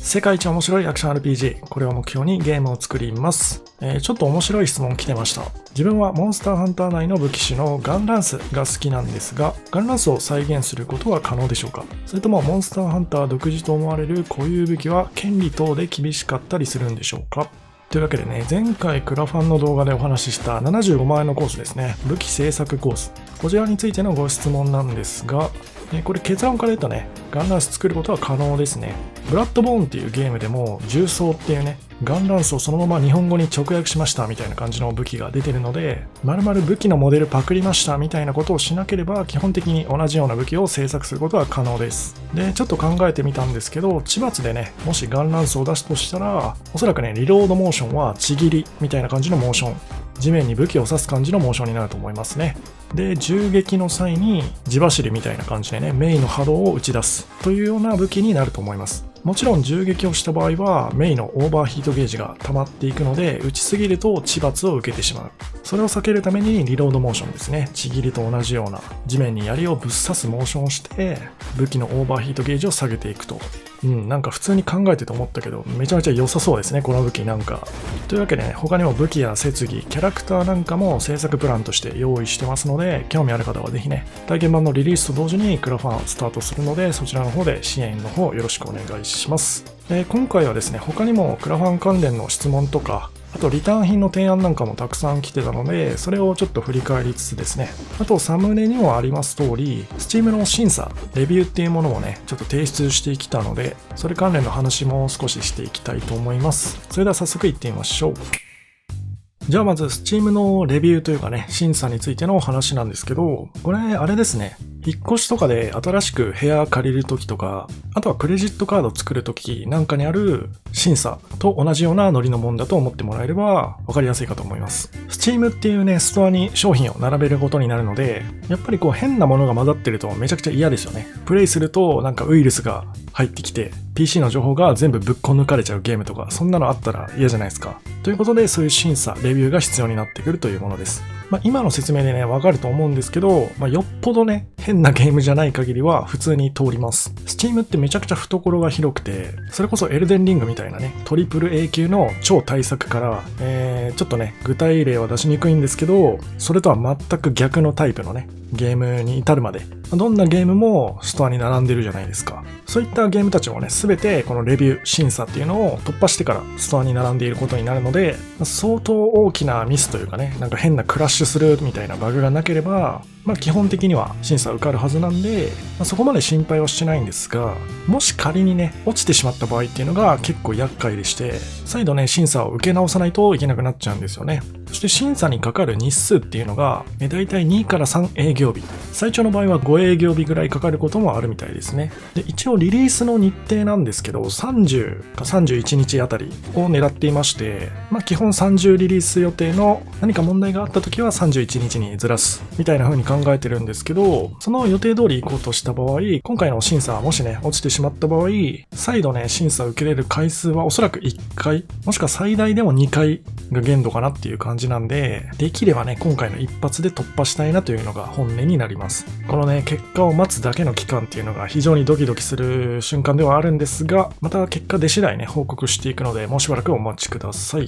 世界一面白いアクション RPG、これを目標にゲームを作ります。ちょっと面白い質問来てました。自分はモンスターハンター内の武器種のガンランスが好きなんですが、ガンランスを再現することは可能でしょうか？それともモンスターハンター独自と思われる固有武器は権利等で厳しかったりするんでしょうか？というわけでね、前回クラファンの動画でお話しした75万円のコースですね、武器製作コース、こちらについてのご質問なんですが、これ結論から言うとね、ガンランス作ることは可能ですね。ブラッドボーンっていうゲームでも重装っていうね、ガンランスをそのまま日本語に直訳しましたみたいな感じの武器が出てるので、丸々武器のモデルパクりましたみたいなことをしなければ基本的に同じような武器を製作することは可能です。で、ちょっと考えてみたんですけど、千葉でね、もしガンランスを出すとしたら、おそらくね、リロードモーションはちぎりみたいな感じのモーション。地面に武器を刺す感じのモーションになると思いますね。で、銃撃の際に地走りみたいな感じでね、メイの波動を打ち出すというような武器になると思います。もちろん銃撃をした場合はメイのオーバーヒートゲージが溜まっていくので、打ちすぎると地罰を受けてしまう。それを避けるためにリロードモーションですね。ちぎりと同じような地面に槍をぶっ刺すモーションをして武器のオーバーヒートゲージを下げていくと。なんか普通に考えてと思ったけど、めちゃめちゃ良さそうですね、この武器なんか。というわけでね、他にも武器や設備、キャラクターなんかも制作プランとして用意してますので、興味ある方はぜひね、体験版のリリースと同時にクラファンスタートするので、そちらの方で支援の方よろしくお願いします。今回はですね、他にもクラファン関連の質問とか、あとリターン品の提案なんかもたくさん来てたので、それをちょっと振り返りつつですね、あとサムネにもあります通り、Steam の審査、レビューっていうものもね、ちょっと提出してきたので、それ関連の話も少ししていきたいと思います。それでは早速いってみましょう。じゃあまず Steam のレビューというかね、審査についてのお話なんですけど、これあれですね、引っ越しとかで新しく部屋借りるときとか、あとはクレジットカード作るときなんかにある審査と同じようなノリのもんだと思ってもらえれば分かりやすいかと思います。Steam っていうね、ストアに商品を並べることになるので、やっぱりこう変なものが混ざってるとめちゃくちゃ嫌ですよね。プレイするとなんかウイルスが入ってきて、PC の情報が全部ぶっこ抜かれちゃうゲームとか、そんなのあったら嫌じゃないですか。ということで、そういう審査、レビューが必要になってくるというものです。今の説明でね、わかると思うんですけど、よっぽどね、変なゲームじゃない限りは普通に通ります。Steam ってめちゃくちゃ懐が広くて、それこそエルデンリングみたいなね、トリプル A 級の超大作から、ちょっとね、具体例は出しにくいんですけど、それとは全く逆のタイプのね、ゲームに至るまで、どんなゲームもストアに並んでるじゃないですか。そういったゲームたちもね、すべてこのレビュー、審査っていうのを突破してからストアに並んでいることになるので、相当大きなミスというかね、なんか変なクラッシュするみたいなバグがなければ、基本的には審査受かるはずなんで、そこまで心配はしてないんですが、もし仮にね、落ちてしまった場合っていうのが結構厄介でして、再度ね、審査を受け直さないといけなくなっちゃうんですよね。そして審査にかかる日数っていうのが、だいたい2から3営業日。最長の場合は5営業日ぐらいかかることもあるみたいですね。で、一応リリースの日程なんですけど、30か31日あたりを狙っていまして、基本30リリース予定の何か問題があった時は31日にずらすみたいな風に考えてるんですけど、その予定通り行こうとした場合、今回の審査もしね、落ちてしまった場合、再度ね、審査を受けれる回数はおそらく1回、もしくは最大でも2回が限度かなっていう感じなんで、できればね、今回の一発で突破したいなというのが本音になります。このね、結果を待つだけの期間っていうのが非常にドキドキする瞬間ではあるんですが、また結果出次第ね、報告していくので、もうしばらくお待ちください。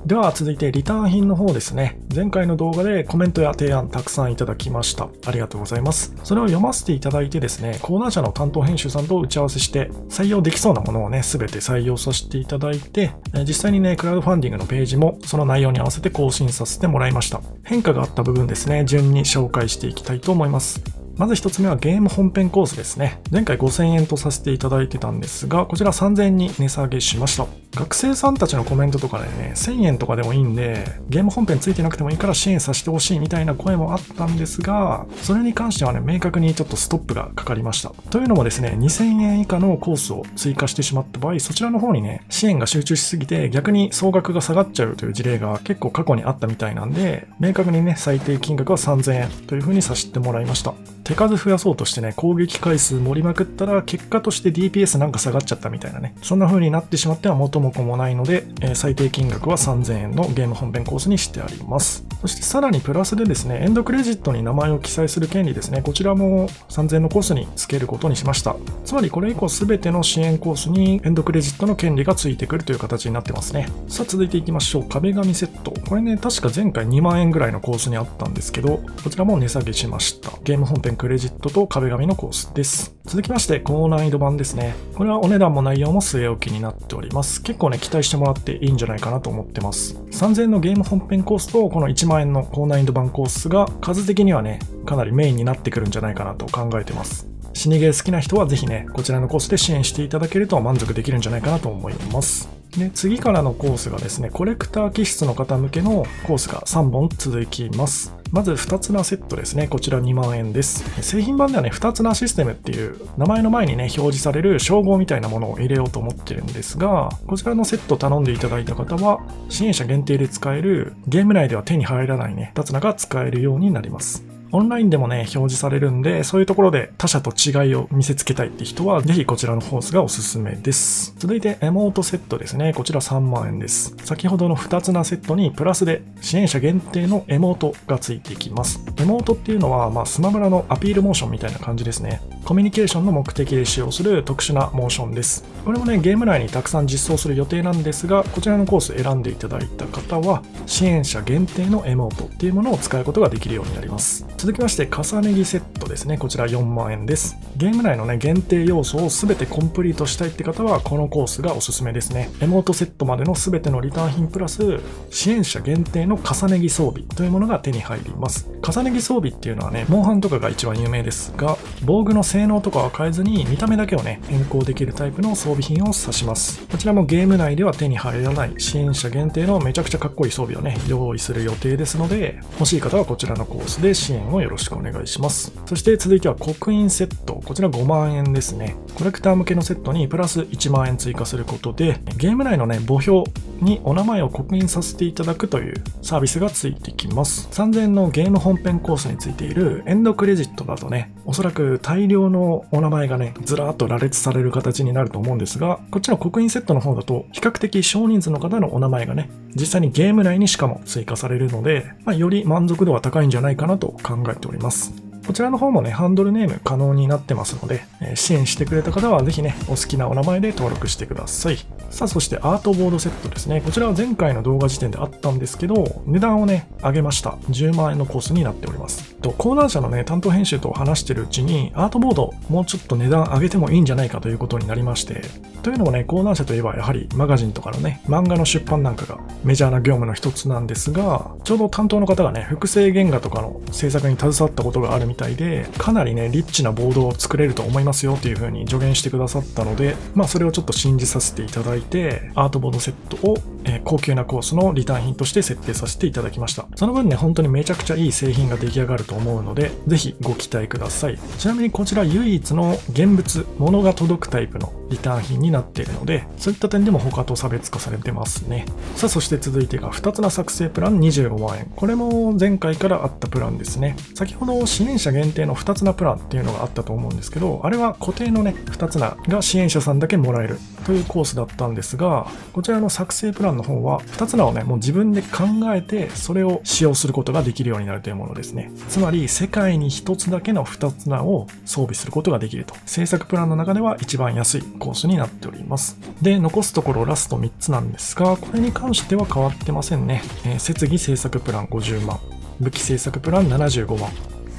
では続いてリターン品の方ですね。前回の動画でコメントや提案たくさんいただきました。ありがとうございます。それを読ませていただいてですね、講談社の担当編集さんと打ち合わせして採用できそうなものをね、すべて採用させていただいて、実際にね、クラウドファンディングのページもその内容に合わせて更新させてもらいました。変化があった部分ですね、順に紹介していきたいと思います。まず一つ目はゲーム本編コースですね。前回5000円とさせていただいてたんですが、こちら3000円に値下げしました。学生さんたちのコメントとかでね、1000円とかでもいいんで、ゲーム本編ついてなくてもいいから支援させてほしいみたいな声もあったんですが、それに関してはね、明確にちょっとストップがかかりました。というのもですね、2000円以下のコースを追加してしまった場合、そちらの方にね、支援が集中しすぎて逆に総額が下がっちゃうという事例が結構過去にあったみたいなんで、明確にね、最低金額は3000円という風にさせてもらいました。手数増やそうとしてね、攻撃回数盛りまくったら、結果として DPS なんか下がっちゃったみたいなね、そんな風になってしまっては元も子もないので、最低金額は3000円のゲーム本編コースにしてあります。そしてさらにプラスでですね、エンドクレジットに名前を記載する権利ですね、こちらも3000円のコースに付けることにしました。つまりこれ以降全ての支援コースにエンドクレジットの権利がついてくるという形になってますね。さあ続いていきましょう。壁紙セット。これね、確か前回2万円ぐらいのコースにあったんですけど、こちらも値下げしました。ゲーム本編クレジットと壁紙のコースです。続きまして高難易度版ですね。これはお値段も内容も据え置きになっております。結構ね、期待してもらっていいんじゃないかなと思ってます。3000円のゲーム本編コースとこの1万円の高難易度版コースが数的にはね、かなりメインになってくるんじゃないかなと考えてます。死にゲー好きな人はぜひね、こちらのコースで支援していただけると満足できるんじゃないかなと思います。で、次からのコースがですね、コレクター気質の方向けのコースが3本続きます。まず2つなセットですね。こちら2万円です。製品版ではね、2つなシステムっていう名前の前にね、表示される称号みたいなものを入れようと思ってるんですが、こちらのセット頼んでいただいた方は、支援者限定で使えるゲーム内では手に入らないね、2つなが使えるようになります。オンラインでもね、表示されるんで、そういうところで他社と違いを見せつけたいって人は、ぜひこちらのコースがおすすめです。続いて、エモートセットですね。こちら3万円です。先ほどの2つなセットにプラスで支援者限定のエモートがついてきます。エモートっていうのは、スマブラのアピールモーションみたいな感じですね。コミュニケーションの目的で使用する特殊なモーションです。これもね、ゲーム内にたくさん実装する予定なんですが、こちらのコース選んでいただいた方は、支援者限定のエモートっていうものを使うことができるようになります。続きまして、重ね着セットですね。こちら4万円です。ゲーム内のね、限定要素を全てコンプリートしたいって方は、このコースがおすすめですね。エモートセットまでの全てのリターン品プラス、支援者限定の重ね着装備というものが手に入ります。重ね着装備っていうのはね、モンハンとかが一番有名ですが、防具の性能とかは変えずに見た目だけをね、変更できるタイプの装備品を指します。こちらもゲーム内では手に入らない支援者限定のめちゃくちゃかっこいい装備をね、用意する予定ですので、欲しい方はこちらのコースで支援をよろしくお願いします。そして続いては刻印セット。こちら5万円ですね。コレクター向けのセットにプラス1万円追加することで、ゲーム内のね、墓標にお名前を刻印させていただくというサービスがついてきます。3000円のゲーム本編コースについているエンドクレジットだとね、おそらく大量のお名前がね、ずらーっと羅列される形になると思うんですが、こっちの刻印セットの方だと、比較的少人数の方のお名前がね、実際にゲーム内にしかも追加されるので、より満足度は高いんじゃないかなと考えております。こちらの方もね、ハンドルネーム可能になってますので、支援してくれた方はぜひね、お好きなお名前で登録してください。さあ、そしてアートボードセットですね。こちらは前回の動画時点であったんですけど、値段をね、上げました。10万円のコースになっております。講談社のね、担当編集と話してるうちに、アートボードもうちょっと値段上げてもいいんじゃないかということになりまして、というのもね、講談社といえばやはりマガジンとかのね、漫画の出版なんかがメジャーな業務の一つなんですが、ちょうど担当の方がね、複製原画とかの制作に携わったことがあるみたいで、かなりね、リッチなボードを作れると思いますよっていう風に助言してくださったので、それをちょっと信じさせていただいて、アートボードセットを、高級なコースのリターン品として設定させていただきました。その分ね、本当にめちゃくちゃいい製品が出来上がると思うので、ぜひご期待ください。ちなみにこちら唯一の現物、物が届くタイプのリターン品になっているので、そういった点でも他と差別化されてますね。さあ、そして続いてが2つな作成プラン25万円。これも前回からあったプランですね。先ほど支援者限定の2つなプランっていうのがあったと思うんですけど、あれは固定のね、2つなが支援者さんだけもらえるというコースだったんですが、こちらの作成プランの方は2つなをね、もう自分で考えてそれを使用することができるようになるというものですね。つまり世界に1つだけの2つなを装備することができると。制作プランの中では一番安いコースになっております。で、残すところラスト3つなんですが、これに関しては変わってませんね。設備制作プラン50万、武器制作プラン75万、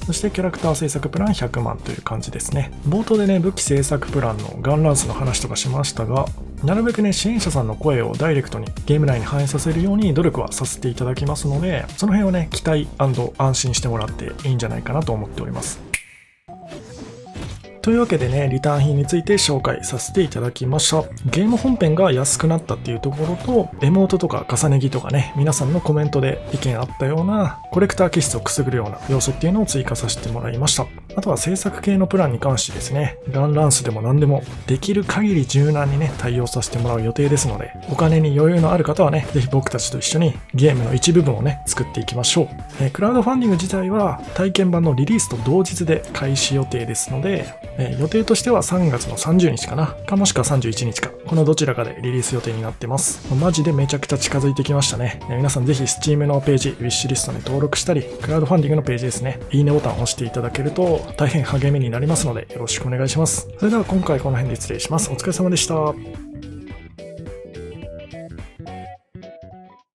そしてキャラクター制作プラン100万という感じですね。冒頭でね、武器制作プランのガンランスの話とかしましたが、なるべくね、支援者さんの声をダイレクトにゲーム内に反映させるように努力はさせていただきますので、その辺をね、期待&安心してもらっていいんじゃないかなと思っております。というわけでね、リターン品について紹介させていただきました。ゲーム本編が安くなったっていうところと、エモートとか重ね着とかね、皆さんのコメントで意見あったような、コレクター気質をくすぐるような要素っていうのを追加させてもらいました。あとは制作系のプランに関してですね、ガンランスでも何でもできる限り柔軟にね、対応させてもらう予定ですので、お金に余裕のある方はね、ぜひ僕たちと一緒にゲームの一部分をね、作っていきましょう。クラウドファンディング自体は体験版のリリースと同日で開始予定ですので、予定としては3月の30日かな、もしくは31日か、このどちらかでリリース予定になってます。マジでめちゃくちゃ近づいてきましたね。皆さんぜひ Steam のページ、ウィッシュリストに登録したり、クラウドファンディングのページですね、いいねボタンを押していただけると大変励みになりますのでよろしくお願いします。それでは今回この辺で失礼します。お疲れ様でした。